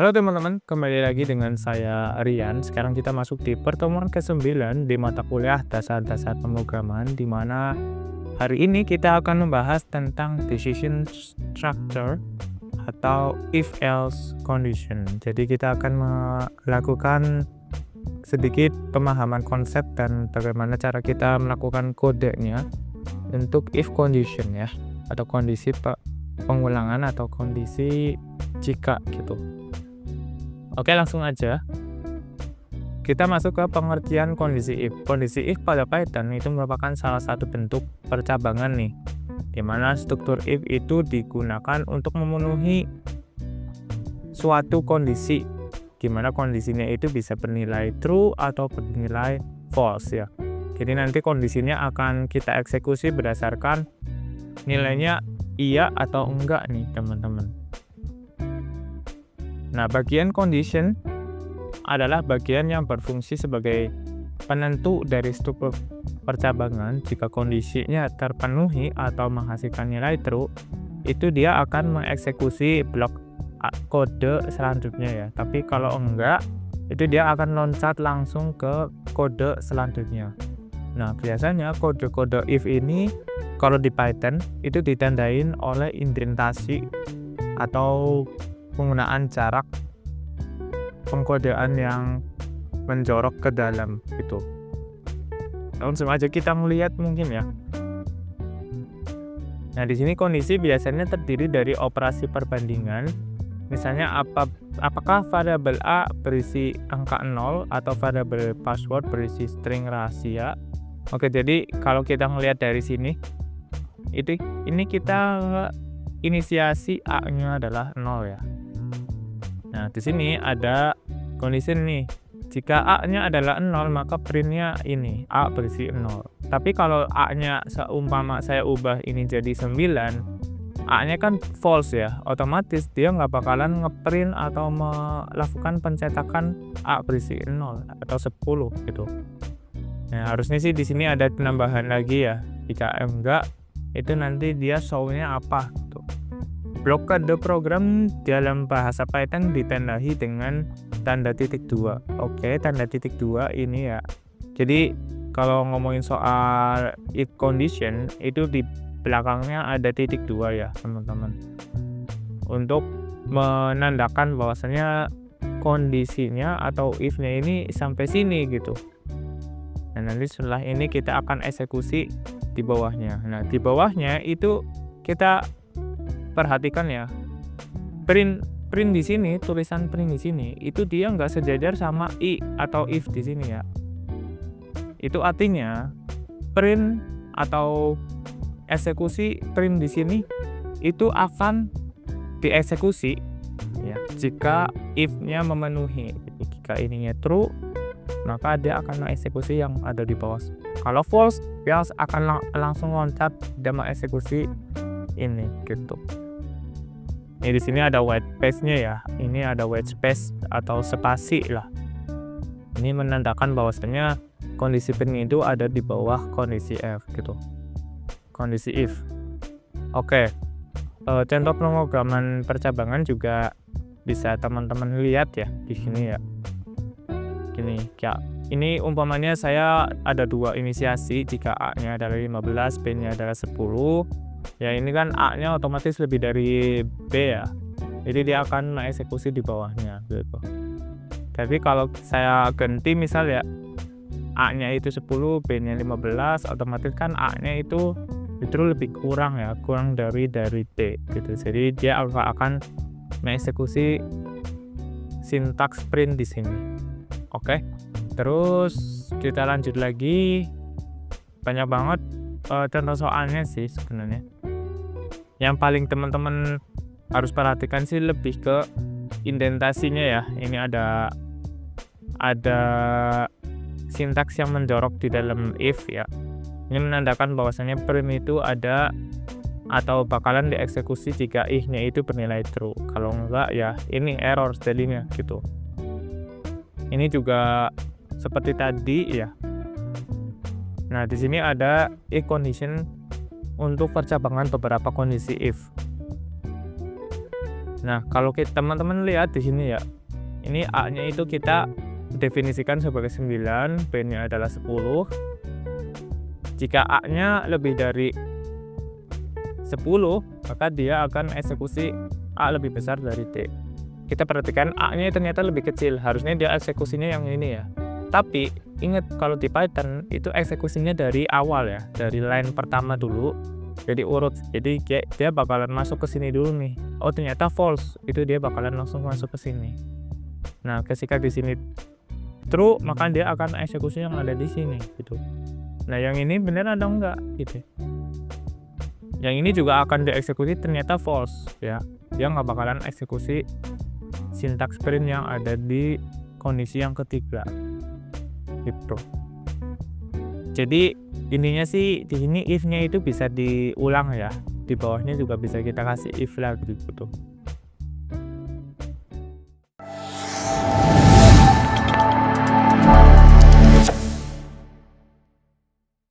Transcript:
Halo teman-teman, kembali lagi dengan saya Rian. Sekarang kita masuk di pertemuan ke-9 di mata kuliah dasar-dasar pemrograman, di mana hari ini kita akan membahas tentang decision structure atau if-else condition. Jadi kita akan melakukan sedikit pemahaman konsep dan bagaimana cara kita melakukan kodenya untuk if condition ya, atau kondisi pengulangan atau kondisi jika gitu. Oke, langsung aja. Kita masuk ke pengertian kondisi if. Kondisi if pada Python itu merupakan salah satu bentuk percabangan nih, di mana struktur if itu digunakan untuk memenuhi suatu kondisi, di mana kondisinya itu bisa bernilai true atau bernilai false ya. Jadi nanti kondisinya akan kita eksekusi berdasarkan nilainya iya atau enggak nih teman-teman. Nah, bagian condition adalah bagian yang berfungsi sebagai penentu dari struktur percabangan. Jika kondisinya terpenuhi atau menghasilkan nilai true, itu dia akan mengeksekusi blok kode selanjutnya ya. Tapi kalau enggak, itu dia akan loncat langsung ke kode selanjutnya. Nah, biasanya kode-kode if ini kalau di Python itu ditandain oleh indentasi atau penggunaan jarak pengkodean yang menjorok ke dalam gitu. Langsung aja kita melihat mungkin ya. Nah, di sini kondisi biasanya terdiri dari operasi perbandingan. Misalnya apakah variabel A berisi angka 0 atau variabel password berisi string rahasia. Oke, jadi kalau kita melihat dari sini ini kita inisiasi A-nya adalah 0 ya. Nah, di sini ada kondisi nih. Jika A-nya adalah 0, maka print-nya ini A berisi 0. Tapi kalau A-nya seumpama saya ubah ini jadi 9, A-nya kan false ya. Otomatis dia nggak bakalan ngeprint atau melakukan pencetakan A berisi 0 atau 10 gitu. Nah, harusnya sih di sini ada penambahan lagi ya. Jika enggak, itu nanti dia show-nya apa gitu. Blok kode program dalam bahasa Python ditandai dengan tanda titik 2. Oke, tanda titik 2 ini ya. Jadi kalau ngomongin soal if condition, itu di belakangnya ada titik 2 ya teman-teman. Untuk menandakan bahwasanya kondisinya atau if-nya ini sampai sini gitu. Nah, nanti setelah ini kita akan eksekusi di bawahnya. Nah, di bawahnya itu kita perhatikan ya, print di sini, tulisan print di sini itu dia nggak sejajar sama i atau if di sini ya. Itu artinya print atau eksekusi print di sini itu akan dieksekusi ya jika if-nya memenuhi. Jadi jika ininya true, maka dia akan mengeksekusi yang ada di bawah. Kalau false, dia akan langsung loncat dan mengeksekusi ini gitu. Ini di sini ada white space-nya ya. Ini ada white space atau spasi lah. Ini menandakan bahwasanya kondisi print itu ada di bawah kondisi if gitu. Kondisi if. Oke. Contoh pemrograman percabangan juga bisa teman-teman lihat ya di sini ya. Gini, ya. Ini umpamanya saya ada dua inisiasi, jika A-nya adalah 15, B-nya adalah 10. Ya, ini kan A-nya otomatis lebih dari B ya. Jadi dia akan mengeksekusi di bawahnya gitu. Tapi kalau saya ganti misal ya, A-nya itu 10, B-nya 15, otomatis kan A-nya itu lebih kurang ya, kurang dari D gitu. Jadi dia akan mengeksekusi sintaks print di sini. Oke. Terus kita lanjut lagi. Banyak banget contoh soalnya sih sebenarnya. Yang paling teman-teman harus perhatikan sih lebih ke indentasinya ya. Ini ada sintaks yang menjorok di dalam if ya. Ini menandakan bahwasanya print itu ada atau bakalan dieksekusi jika if-nya itu bernilai true. Kalau enggak ya ini error jadinya gitu. Ini juga seperti tadi ya. Nah, di sini ada if condition untuk percabangan beberapa kondisi if. Nah, kalau teman-teman lihat di sini ya, ini A-nya itu kita definisikan sebagai 9, B-nya adalah 10. Jika A-nya lebih dari 10, maka dia akan eksekusi A lebih besar dari D. Kita perhatikan A-nya ternyata lebih kecil, harusnya dia eksekusinya yang ini ya. Tapi ingat kalau di Python itu eksekusinya dari awal ya, dari line pertama dulu. Jadi urut. Jadi dia bakalan masuk ke sini dulu nih. Oh, ternyata false. Itu dia bakalan langsung masuk ke sini. Nah, ketika di sini true, maka dia akan eksekusi yang ada di sini gitu. Nah, yang ini bener atau enggak gitu. Yang ini juga akan dieksekusi ternyata false ya. Dia nggak bakalan eksekusi syntax print yang ada di kondisi yang ketiga gitu. Jadi intinya sih di sini if-nya itu bisa diulang ya. Di bawahnya juga bisa kita kasih if lagi gitu.